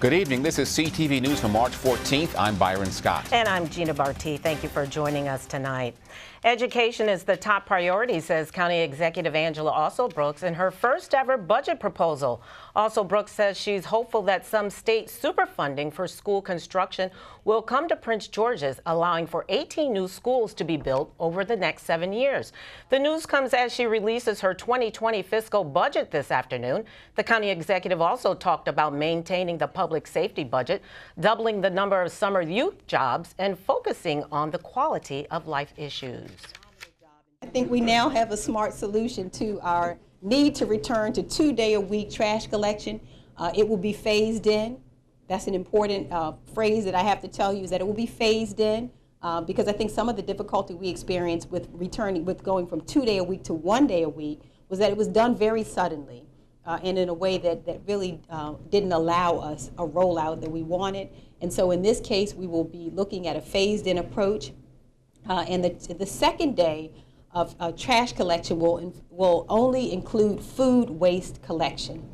Good evening. This is CTV News for March 14th. I'm Byron Scott. And I'm Gina Barty. Thank you for joining us tonight. Education is the top priority, says County Executive Angela Alsobrooks in her first ever budget proposal. Alsobrooks says she's hopeful that some state superfunding for school construction will come to Prince George's, allowing for 18 new schools to be built over the next 7 years. The news comes as she releases her 2020 fiscal budget this afternoon. The county executive also talked about maintaining the public safety budget, doubling the number of summer youth jobs, and focusing on the quality of life issues. I think we now have a smart solution to our need to return to 2-day-a-week trash collection. It will be phased in. That's an important phrase that I have to tell you, is that it will be phased in because I think some of the difficulty we experienced with going from 2-day-a-week to 1-day-a-week was that it was done very suddenly and in a way that really didn't allow us a rollout that we wanted. And so in this case, we will be looking at a phased-in approach. And the second day of trash collection will only include food waste collection.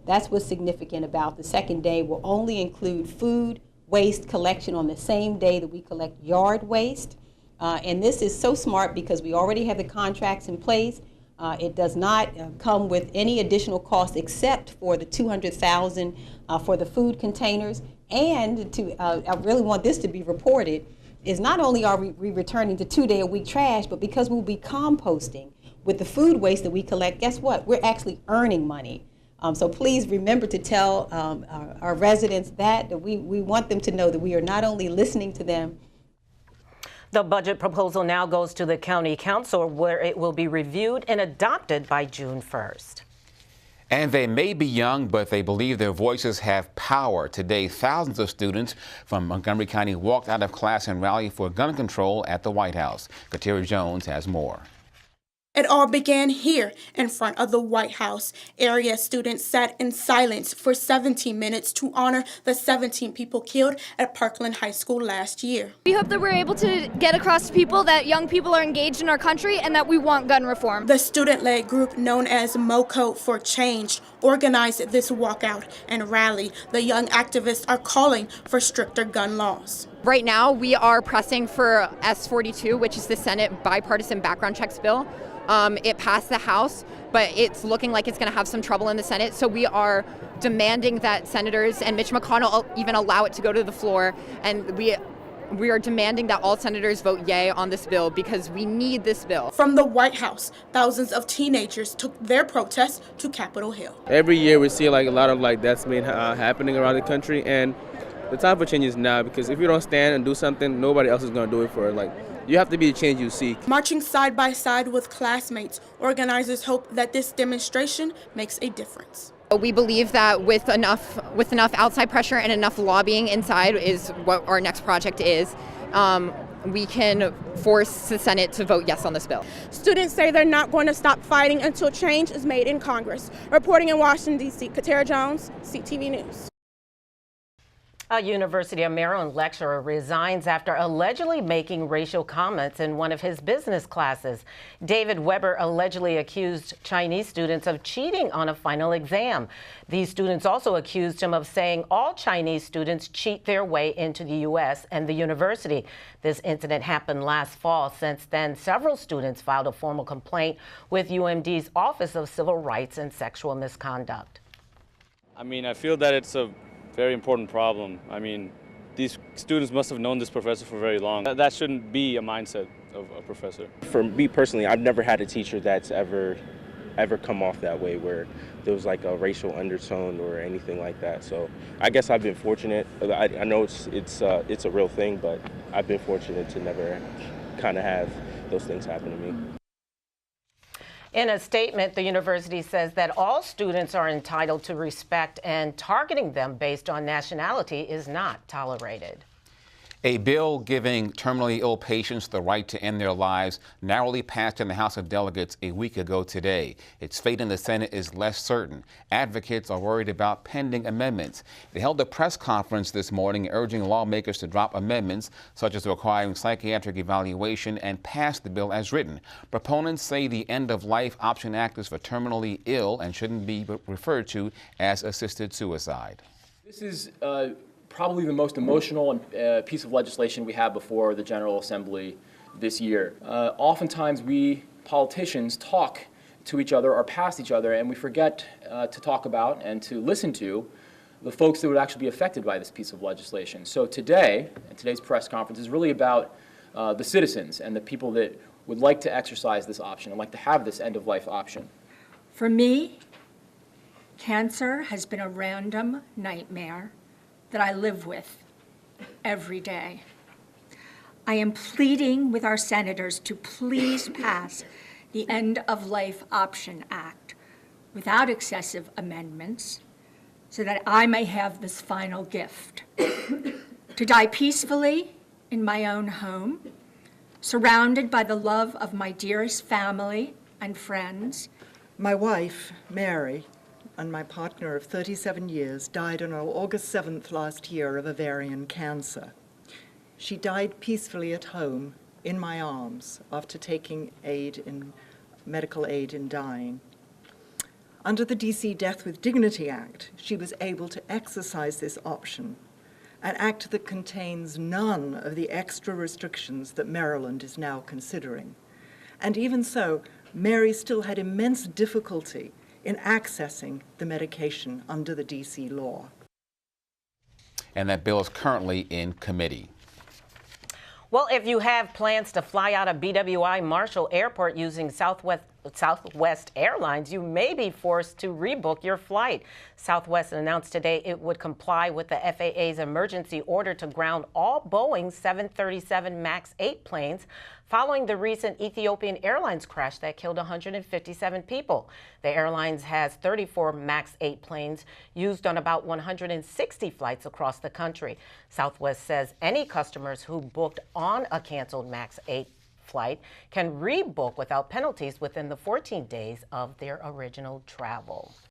That's what's significant about the second day. Will only include food waste collection on the same day that we collect yard waste. And this is so smart because we already have the contracts in place. It does not come with any additional cost except for the $200,000 for the food containers. And I really want this to be reported, is not only are we returning to 2-day-a-week trash, but because we'll be composting with the food waste that we collect, guess what? We're actually earning money. So please remember to tell our residents that we want them to know that we are not only listening to them. The budget proposal now goes to the county council, where it will be reviewed and adopted by June 1st. And they may be young, but they believe their voices have power. Today, thousands of students from Montgomery County walked out of class and rallied for gun control at the White House. Kateri Jones has more. It all began here in front of the White House. Area students sat in silence for 17 minutes to honor the 17 people killed at Parkland High School last year. We hope that we're able to get across to people that young people are engaged in our country and that we want gun reform. The student-led group known as MoCo for Change organized this walkout and rally. The young activists are calling for stricter gun laws. Right now, we are pressing for S-42, which is the Senate bipartisan background checks bill. It passed the House, but it's looking like it's going to have some trouble in the Senate. So we are demanding that senators and Mitch McConnell even allow it to go to the floor. And we are demanding that all senators vote yay on this bill because we need this bill. From the White House, thousands of teenagers took their protests to Capitol Hill. Every year we see like a lot of that's been happening around the country, and the time for change is now, because if you don't stand and do something, nobody else is going to do it for it. You have to be the change you seek. Marching side by side with classmates, organizers hope that this demonstration makes a difference. We believe that with enough outside pressure and enough lobbying inside is what our next project is. We can force the Senate to vote yes on this bill. Students say they're not going to stop fighting until change is made in Congress. Reporting in Washington, D.C., Kateri Jones, CTV News. A University of Maryland lecturer resigns after allegedly making racial comments in one of his business classes. David Weber allegedly accused Chinese students of cheating on a final exam. These students also accused him of saying all Chinese students cheat their way into the U.S. and the university. This incident happened last fall. Since then, several students filed a formal complaint with UMD's Office of Civil Rights and Sexual Misconduct. I feel that it's a very important problem. These students must have known this professor for very long. That shouldn't be a mindset of a professor. For me personally, I've never had a teacher that's ever come off that way, where there was like a racial undertone or anything like that. So I guess I've been fortunate. I know it's a real thing, but I've been fortunate to never kind of have those things happen to me. In a statement, the university says that all students are entitled to respect, and targeting them based on nationality is not tolerated. A bill giving terminally ill patients the right to end their lives narrowly passed in the House of Delegates a week ago today. Its fate in the Senate is less certain. Advocates are worried about pending amendments. They held a press conference this morning urging lawmakers to drop amendments such as requiring psychiatric evaluation and pass the bill as written. Proponents say the End of Life Option Act is for terminally ill and shouldn't be referred to as assisted suicide. This is probably the most emotional piece of legislation we have before the General Assembly this year. Oftentimes we politicians talk to each other or past each other, and we forget to talk about and to listen to the folks that would actually be affected by this piece of legislation. So today, and today's press conference is really about the citizens and the people that would like to exercise this option and like to have this end-of-life option. For me, cancer has been a random nightmare that I live with every day. I am pleading with our senators to please pass the End-of-Life Option Act without excessive amendments so that I may have this final gift, to die peacefully in my own home, surrounded by the love of my dearest family and friends. My wife, Mary, and my partner of 37 years died on August 7th last year of ovarian cancer. She died peacefully at home in my arms after taking medical aid in dying. Under the DC Death with Dignity Act, she was able to exercise this option, an act that contains none of the extra restrictions that Maryland is now considering. And even so, Mary still had immense difficulty in accessing the medication under the DC law. And that bill is currently in committee. Well, if you have plans to fly out of BWI Marshall Airport using Southwest Airlines, you may be forced to rebook your flight. Southwest announced today it would comply with the FAA's emergency order to ground all Boeing 737 MAX 8 planes following the recent Ethiopian Airlines crash that killed 157 people. The airlines has 34 MAX 8 planes used on about 160 flights across the country. Southwest says any customers who booked on a canceled MAX 8 flight can rebook without penalties within the 14 days of their original travel.